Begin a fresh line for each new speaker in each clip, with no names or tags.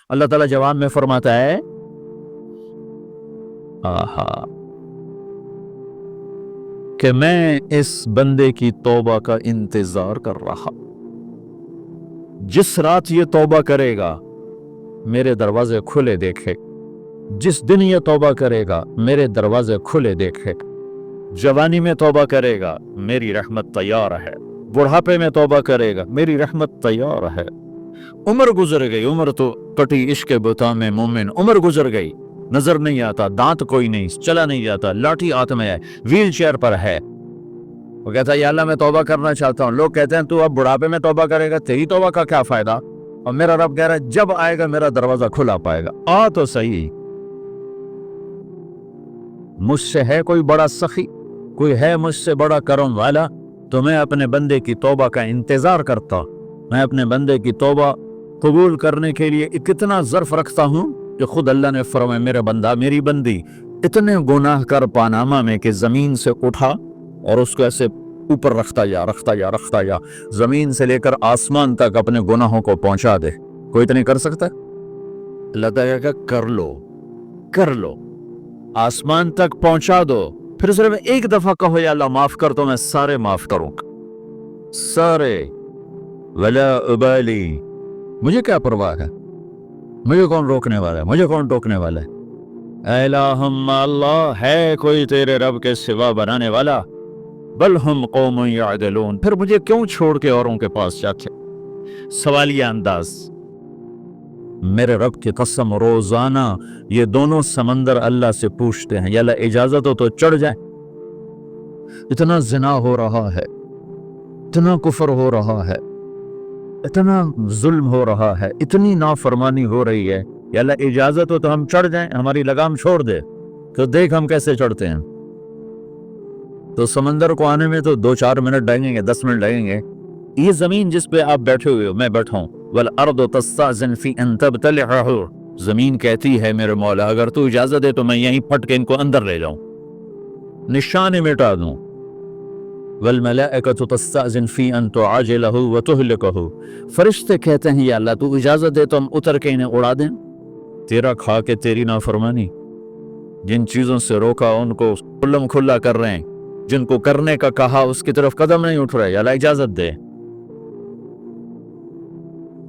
اللہ تعالیٰ جواب میں فرماتا ہے آہا کہ میں اس بندے کی توبہ کا انتظار کر رہا، جس رات یہ توبہ کرے گا میرے دروازے کھلے دیکھے، جس دن یہ توبہ کرے گا میرے دروازے کھلے دیکھے، جوانی میں توبہ کرے گا میری رحمت تیار ہے، بڑھاپے میں توبہ کرے گا میری رحمت تیار ہے، عمر گزر گئی، عمر تو کٹی عشق بتا میں مومن، عمر گزر گئی، نظر نہیں آتا، دانت کوئی نہیں، چلا نہیں جاتا، لاٹھی ہاتھ میں ہے، ویل چیئر پر ہے، وہ کہتا ہے یا اللہ میں توبہ کرنا چاہتا ہوں، لوگ کہتے ہیں تو اب بڑھاپے میں توبہ کرے گا، تیری توبہ کا کیا فائدہ؟ اور میرا رب کہہ رہا ہے جب آئے گا میرا دروازہ کھلا پائے گا، آ تو صحیح، مجھ سے ہے کوئی بڑا سخی، کوئی ہے مجھ سے بڑا کرم والا، تو میں اپنے بندے کی توبہ کا انتظار کرتا، میں اپنے بندے کی توبہ قبول کرنے کے لیے کتنا ظرف رکھتا ہوں کہ خود اللہ نے فرمایا میرا بندہ میری بندی اتنے گناہ کر پاناما میں کہ زمین سے اٹھا اور اس کو ایسے اوپر رکھتا جا زمین سے لے کر آسمان تک اپنے گناہوں کو پہنچا دے، کوئی تو نہیں کر سکتا؟ اللہ تعالیٰ کہ کر لو آسمان تک پہنچا دو، پھر صرف ایک دفعہ کہو یا اللہ معاف کر تو میں سارے معاف کروں گا، سارے، ولا ابالی، مجھے کیا پرواہ ہے، مجھے کون روکنے والا ہے، مجھے کون ٹوکنے والا ہے؟ اے الہم اللہ، ہے کوئی تیرے رب کے سوا بنانے والا؟ بل ہم قوم یعدلون، پھر مجھے کیوں چھوڑ کے اوروں کے پاس جاتے؟ سوالیہ انداز، میرے رب کی قسم روزانہ یہ دونوں سمندر اللہ سے پوچھتے ہیں یا اللہ اجازت ہو تو چڑھ جائیں، اتنا زنا ہو رہا ہے، اتنا کفر ہو رہا ہے، اتنا ظلم ہو رہا ہے، اتنی نافرمانی ہو رہی ہے، یا اللہ اجازت ہو تو ہم چڑھ جائیں، ہماری لگام چھوڑ دے تو دیکھ ہم کیسے چڑھتے ہیں۔ تو سمندر کو آنے میں تو 2-4 منٹ لگیں گے، 10 منٹ لگیں گے، یہ زمین جس پہ آپ بیٹھے ہوئے ہو میں بیٹھا ہوں، والارض تستأذن فی ان تبتلعہ، زمین کہتی ہے میرے مولا اگر تو اجازت دے تو میں یہیں پھٹ کے ان کو اندر لے جاؤں، نشان مٹا دوں، والملائکۃ تستأذن فی ان تعاجلہ وتہلکہ، فرشتے کہتے ہیں یا اللہ تو اجازت دے تو ہم اتر کے انہیں اڑا دیں، تیرا کھا کے تیری نافرمانی، جن چیزوں سے روکا ان کو کھلم کھلا کر رہے ہیں، جن کو کرنے کا کہا اس کی طرف قدم نہیں اٹھ رہے، یا اللہ اجازت دے۔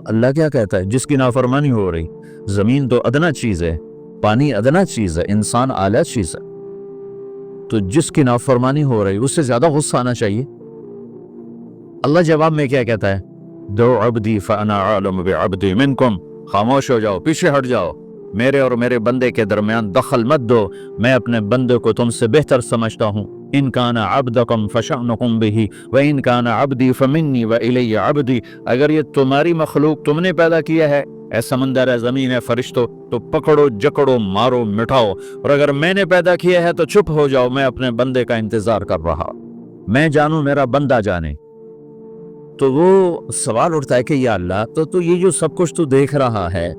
اللہ کیا کہتا ہے جس کی نافرمانی ہو رہی، زمین تو ادنا چیز ہے، پانی ادنا چیز ہے، انسان اعلیٰ چیز ہے، تو جس کی نافرمانی ہو رہی اس سے زیادہ غصہ آنا چاہیے۔ اللہ جواب میں کیا کہتا ہے؟ دو عبدی فانا عالم بعبدی منکم، خاموش ہو جاؤ، پیچھے ہٹ جاؤ، میرے اور میرے بندے کے درمیان دخل مت دو، میں اپنے بندے کو تم سے بہتر سمجھتا ہوں، ان کان عبدکم فشأنکم بہ وان کان عبدی فمنی والی عبدی، اگر یہ تمہاری مخلوق تم نے پیدا کیا ہے، اے سمندر ہے، زمین ہے، فرشتوں، تو پکڑو جکڑو مارو مٹھاؤ، اور اگر میں نے پیدا کیا ہے تو چپ ہو جاؤ، میں اپنے بندے کا انتظار کر رہا، میں جانوں میرا بندہ جانے۔ تو وہ سوال اٹھتا ہے کہ یا اللہ تو یہ جو سب کچھ تو دیکھ رہا ہے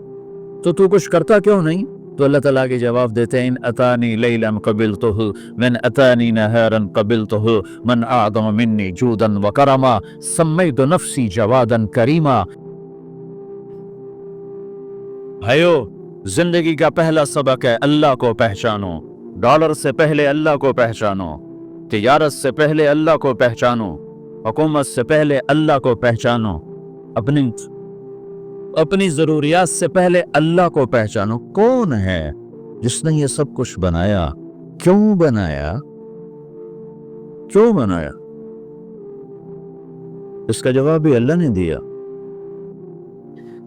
تو کچھ کرتا کیوں نہیں؟ تو اللہ تعالیٰ کے جواب دیتے ہیں ان اتانی لیلا قبلتہ من اتانی نہارا قبلتہ من اعظم منی جودا وکرما سمیت نفسی جوادا کریما۔ بھائیو، زندگی کا پہلا سبق ہے اللہ کو پہچانو، ڈالر سے پہلے اللہ کو پہچانو، تجارت سے پہلے اللہ کو پہچانو، حکومت سے پہلے اللہ کو پہچانو، اپنی ضروریات سے پہلے اللہ کو پہچانو۔ کون ہے جس نے یہ سب کچھ بنایا؟ کیوں بنایا؟ اس کا جواب بھی اللہ نے دیا،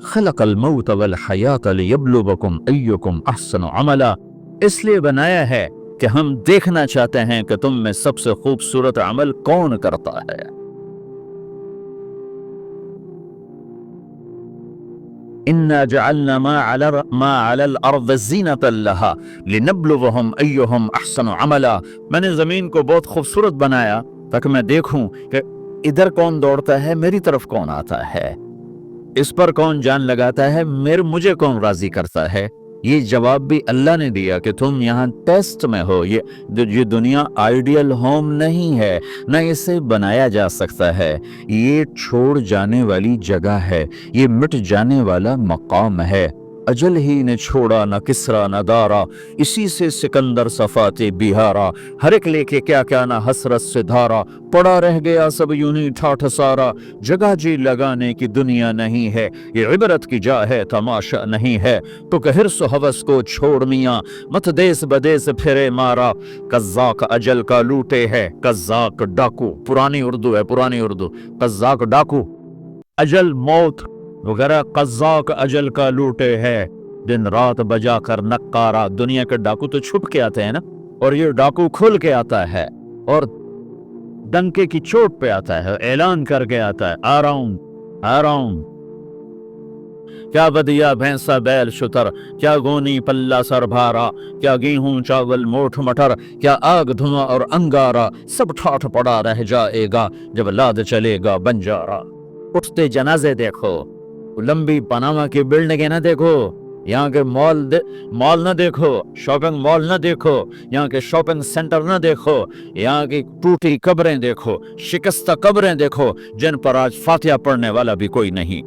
خلق الموت والحیات لیبلوکم ایکم احسن عملا، اس لیے بنایا ہے کہ ہم دیکھنا چاہتے ہیں کہ تم میں سب سے خوبصورت عمل کون کرتا ہے۔ اِنَّا جَعَلْنَا مَا عَلَى الْأَرْضِ زِينَةً لَهَا لِنَبْلُوَهُمْ أَيُّهُمْ أَحْسَنُ عَمَلًا، میں نے زمین کو بہت خوبصورت بنایا تاکہ میں دیکھوں کہ ادھر کون دوڑتا ہے، میری طرف کون آتا ہے، اس پر کون جان لگاتا ہے، مجھے کون راضی کرتا ہے۔ یہ جواب بھی اللہ نے دیا کہ تم یہاں ٹیسٹ میں ہو، یہ دنیا آئیڈیل ہوم نہیں ہے، نہ اسے بنایا جا سکتا ہے، یہ چھوڑ جانے والی جگہ ہے، یہ مٹ جانے والا مقام ہے، अजल ही ने छोड़ा न किसरा न दारा, इसी से सिकंदर सफाते बिहारा, हर एक लेके क्या क्या ना हसरत से धारा, पड़ा रह गया सब यूं ही ठाठ सारा, जगह जी लगाने की दुनिया नहीं है, ये इबरत की जा है तमाशा नहीं है, तो कहर सो हवस को छोड़ मियाँ, मत देस बदेस फिरे मारा, कज़्ज़ाक अजल का लूटे है, कज़्ज़ाक डाकू, पुरानी उर्दू है, पुरानी उर्दू, कज़्ज़ाक डाकू, अजल मौत वगैरह, कज़्ज़ाक अजल का लूटे है, दिन रात बजा कर नक्कारा। दुनिया के डाकू तो छुप के आते हैं ना, और ये डाकू खुल के आता है और डंके की चोट पे आता है, ऐलान करके आता है, आ रहा हूं, आ रहा हूं। क्या बदिया भैंसा बैल शुतर, क्या गोनी पल्ला सर भारा, क्या गेहूं चावल मोठ मटर, क्या आग धुआं और अंगारा, सब ठाठ पड़ा रह जाएगा जब लाद चलेगा बंजारा। उठते जनाजे देखो, लंबी पनामा की बिल्डिंग ना देखो, यहाँ के मॉल ना देखो, शॉपिंग मॉल ना देखो, यहाँ के शॉपिंग सेंटर ना देखो, यहाँ की टूटी कब्रें देखो, शिकस्ता कब्रें देखो, जिन पर आज फातिहा पढ़ने वाला भी कोई नहीं।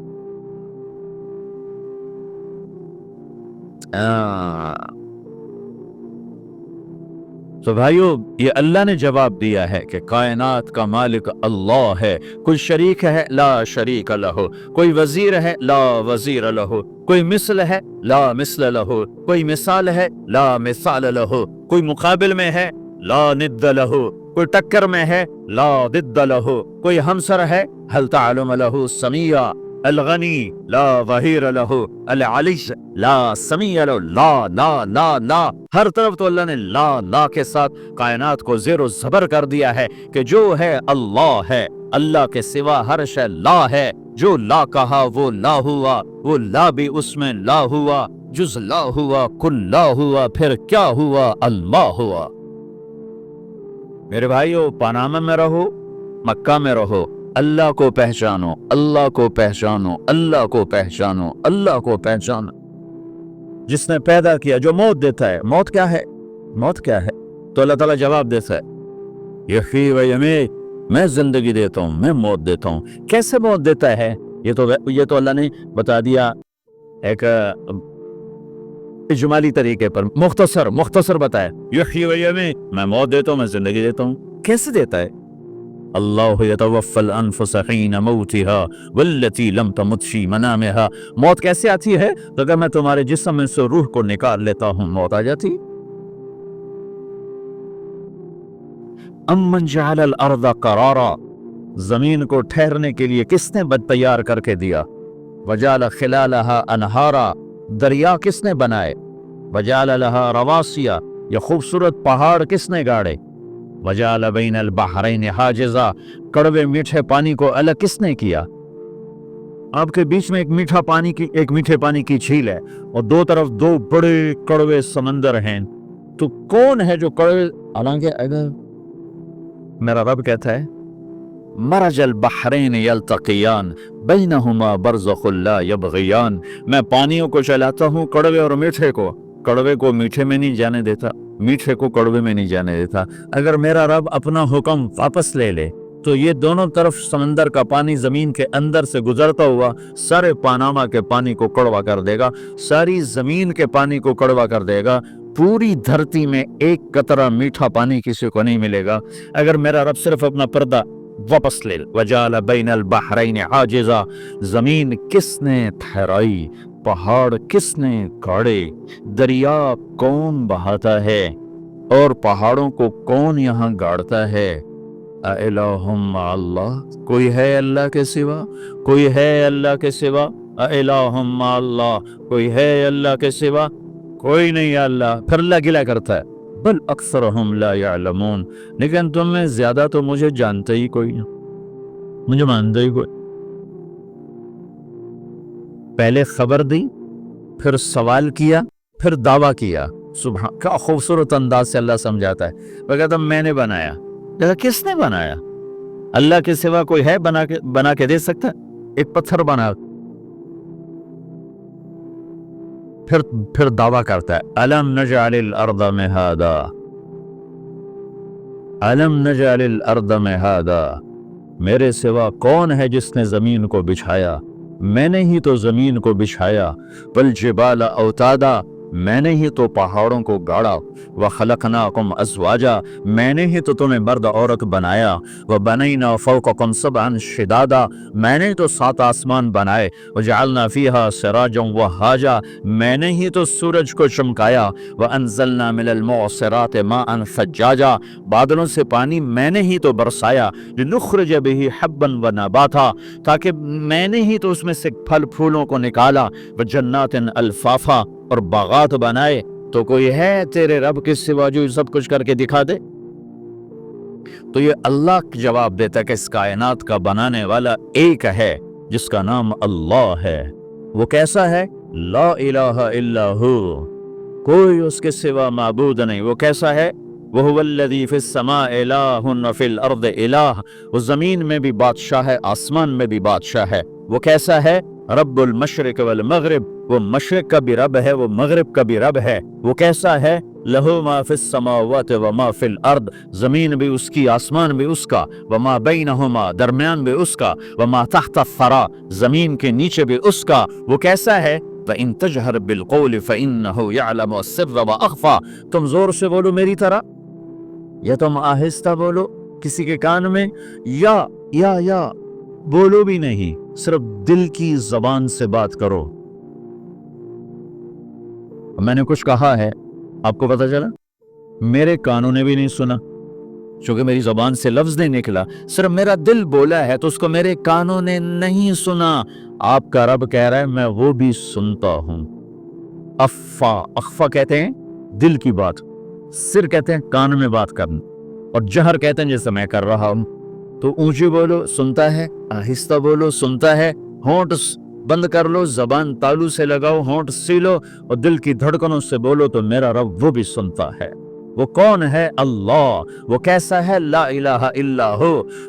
तो भाइयों, ये अल्लाह ने जवाब दिया है कि कायनात का मालिक अल्लाह है, कोई शरीक है ला शरीक लहु, कोई वजीर है ला वजीर लहु, कोई मिसल है ला मिसल लहु, कोई मिसाल है ला मिसाल लहु, कोई मुकाबिल में है ला निद्द लहु, कोई टक्कर में है ला दिद्द लहु, कोई हमसर है हल तालुम लहु समिया, अलगनी ला वहीर लहु, अल अलिज ला समिया लहु, ला ला ला ला, हर तरफ तो अल्लाह ने ला ला के साथ कायनात को ज़ेरो ज़बर कर दिया है कि जो है अल्लाह है, अल्लाह के सिवा हर शय ला है, जो ला कहा वो ला हुआ, वो ला भी उसमें ला हुआ, जुज़ ला हुआ, कुल ला हुआ, फिर क्या हुआ, अल्लाह हुआ। मेरे भाइयों, पनामा में रहो, मक्का में रहो, अल्लाह को पहचानो, अल्लाह को पहचानो, अल्लाह को पहचानो, अल्लाह को पहचानो। जिसने पैदा किया, जो मौत देता है, मौत क्या है, मौत क्या है, तो अल्लाह ताला जवाब देता है, यही व यमी, मैं जिंदगी देता हूँ, मैं मौत देता हूँ। कैसे मौत देता है, ये तो अल्लाह ने बता दिया एक इजमाली तरीके पर, मुख्तसर बताया, यही व यमी, मैं मौत देता हूँ, मैं जिंदगी देता हूँ। कैसे देता है? अल्लाहु यतवफ़्फ़ल अनफुस हीन मौतिहा वल्लती लम तमुत फ़ी मनामिहा। मौत कैसे आती है? तो अगर मैं तुम्हारे जिस्म में से रूह को निकाल लेता हूँ, मौत आ जाती। अम्मन जअलल अर्ज़ क़रारा, जमीन को ठहरने के लिए किसने तैयार करके दिया? वजअल खिलालहा अनहारा, दरिया किसने बनाए? वजअल लहा रवासिया, ये खूबसूरत पहाड़ किसने गाड़े? वजअल बैनल बहरैन हाजिज़ा, कड़वे मीठे पानी को अलग किसने किया? आपके बीच में एक मीठे पानी की झील है और दो तरफ दो बड़े कड़वे समंदर हैं, तो कौन है जो कड़वे? हालांकि अगर मेरा रब कहता है, मरजल बहरैन यल्तक़ियान बैनहुमा बरज़ख़ुन ला यबग़ियान, मैं पानियों को चलाता हूँ, कड़वे और मीठे को, कड़वे को मीठे में नहीं जाने देता, मीठे को कड़वे में नहीं जाने देता। अगर मेरा रब अपना हुक्म वापस ले ले तो ये दोनों तरफ समंदर का पानी जमीन के अंदर से गुजरता हुआ सारे पनामा के पानी को कड़वा कर देगा, सारी जमीन के पानी को कड़वा कर देगा। पूरी धरती में एक कतरा मीठा पानी किसी को नहीं मिलेगा अगर मेरा रब सिर्फ अपना पर्दा वापस ले। वजाल बैनल बहरैन हाजिज़ा, जमीन किसने ठहराई, पहाड़ किसने गाड़े, दरिया कौन बहाता है और पहाड़ों को कौन यहाँ गाड़ता है? अइलाहुम अल्लाह, कोई है अल्लाह के सिवा? कोई है अल्लाह के सिवा? अइलाहुम अल्लाह, कोई है अल्लाह के सिवा? कोई नहीं अल्लाह। फिर अल्लाह गिला करता है, बल अक्सरहुम ला यअलमून, लेकिन तुम में ज्यादा तो मुझे जानते ही कोई नहीं, मुझे मानते ही कोई। पहले खबर दी, फिर सवाल किया, फिर दावा किया। सुबह क्या खूबसूरत अंदाज से अल्लाह समझाता है। वो कहता मैंने बनाया, कहता किसने बनाया? अल्लाह के सिवा कोई है बना के दे सकता? एक पत्थर बना। फिर दावा करता है, अलम नजअलिल अर्द मिहादा, अलम नजअलिल अर्द मिहादा, मेरे सिवा कौन है जिसने जमीन को बिछाया? मैंने ही तो ज़मीन को बिछाया, वल जिबाल औतादा, मैंने ही तो पहाड़ों को गाड़ा, व खलकनाकुम अज़वाजा, मैंने ही तो तुम्हें मर्द औरत बनाया, व बनैना फौककुम सबअन शिदादा, मैंने तो 7 आसमान बनाए, व जअलना फीहा सिराजन वहाजा, मैंने ही तो सूरज को चमकाया, व अंज़लना मिनल मुअस्सिरात माअन सज्जाजा, बादलों से पानी मैंने ही तो बरसाया, लिनुख़्रिज बिही हब्बन व नबाता, ताकि मैंने ही तो उसमें से फल फूलों को निकाला, व जन्नातिन अल्फाफा, और बागात बनाए। तो कोई है तेरे रब के सिवा जो सब कुछ करके दिखा दे? तो ये अल्लाह जवाब देता है कि इस कायनात का बनाने वाला एक है जिसका नाम अल्लाह है। वो कैसा है? ला इलाहा इल्ला हु, कोई उसके सिवा माबूद नहीं। वो कैसा है? वहुवल्लज़ी फिस समा इलाहुन व फिल अर्द इलाह, वो जमीन में भी बादशाह है, आसमान में भी बादशाह है। वो कैसा है? रब्बुल मशरिक वल मगरिब, वो मशरिक का भी रब है, वो मगरिब का भी रब है। वो कैसा है? लहू मा फिस समावाति व मा फिल अर्द, जमीन भी उसकी, आसमान भी उसका, व मा बैनहुमा, दरमियान भी उसका, व मा तहत थरा, जमीन के नीचे भी उसका। वो कैसा है? फ़इन तजहर बिलक़ौल फ़इन्नहु यअलमु अस्सिर्र व अख़फ़ा, तुम जोर से बोलो मेरी तरह, या तुम आहिस्ता बोलो किसी के कान में, या बोलो भी नहीं, सिर्फ दिल की जबान से बात करो। मैंने कुछ कहा है, आपको पता चला? मेरे कानों ने भी नहीं सुना, क्योंकि मेरी जबान से लफ्ज नहीं निकला, सिर्फ मेरा दिल बोला है, तो उसको मेरे कानों ने नहीं सुना। आपका रब कह रहा है मैं वो भी सुनता हूं। अख्फा कहते हैं दिल की बात, सिर कहते हैं कान में बात करना, और जहर कहते हैं जैसे मैं कर रहा हूं। तो ऊंची बोलो सुनता है, आहिस्ता बोलो सुनता है, होंठ बंद कर लो, जबान तालू से लगाओ, होंठ सीलो, और दिल की धड़कनों से बोलो, तो मेरा रब वो भी सुनता है। वो कौन है? अल्लाह। वो कैसा है? ला इलाहा इल्ला हु।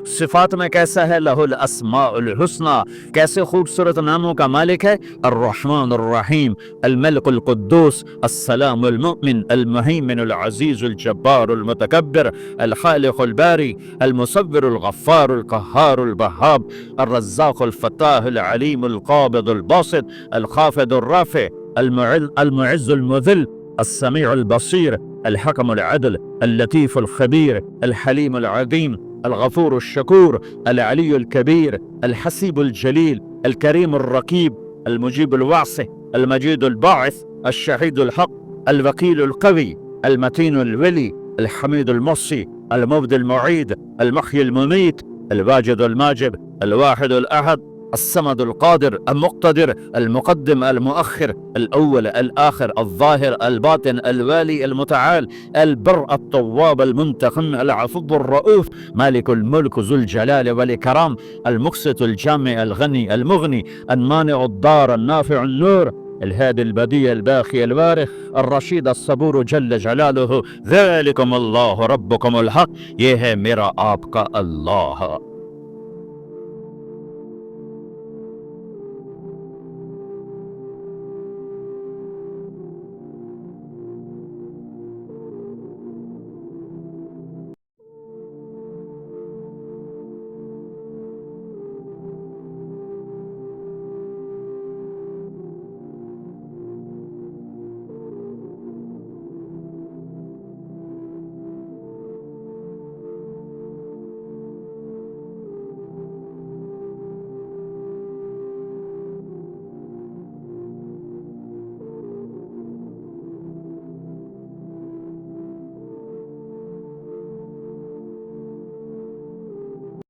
सिफात में कैसा है? लहुल अस्माउल हुस्ना, कैसे खूबसूरत नामों का मालिक है। अर्रहमान अर्रहीम, अल-मलिकुल कुद्दूस, अस्सलामुल मुमिन, अल-मुहैमिनुल अज़ीज़ुल जब्बारुल मुतकब्बिर, अल-खालिकुल बारी, अल-मुसव्विरुल गफ्फारुल क़ह्हारुल वहाब, अर्रज़्ज़ाक़ुल फ़त्ताहुल अलीमुल क़ाबिदुल बासित, अल-ख़ाफ़िदुर राफ़ि, अल-मुइज़्ज़ुल मुज़िल, السميع البصير، الحكم العدل، اللطيف الخبير، الحليم العظيم، الغفور الشكور، العلي الكبير، الحسيب الجليل، الكريم الرقيب، المجيب الواسع، المجيد الباعث، الشهيد الحق، الوكيل القوي، المتين الولي، الحميد المحصي، المبدي المعيد، المحيي المميت، الواجد الماجد، الواحد الأحد، الصمد القادر المقتدر، المقدم المؤخر، الأول الآخر، الظاهر الباطن، الوالي المتعال، البر التواب المنتقم، العفو الرؤوف، مالك الملك ذو الجلال والإكرام، المقسط الجامع الغني المغني، المانع الضار النافع النور، الهادي البديع الباقي الوارث، الرشيد الصبور جل جلاله، ذلكم اللہ ربکم الحق، یہ ہے میرا آپ کا اللہ۔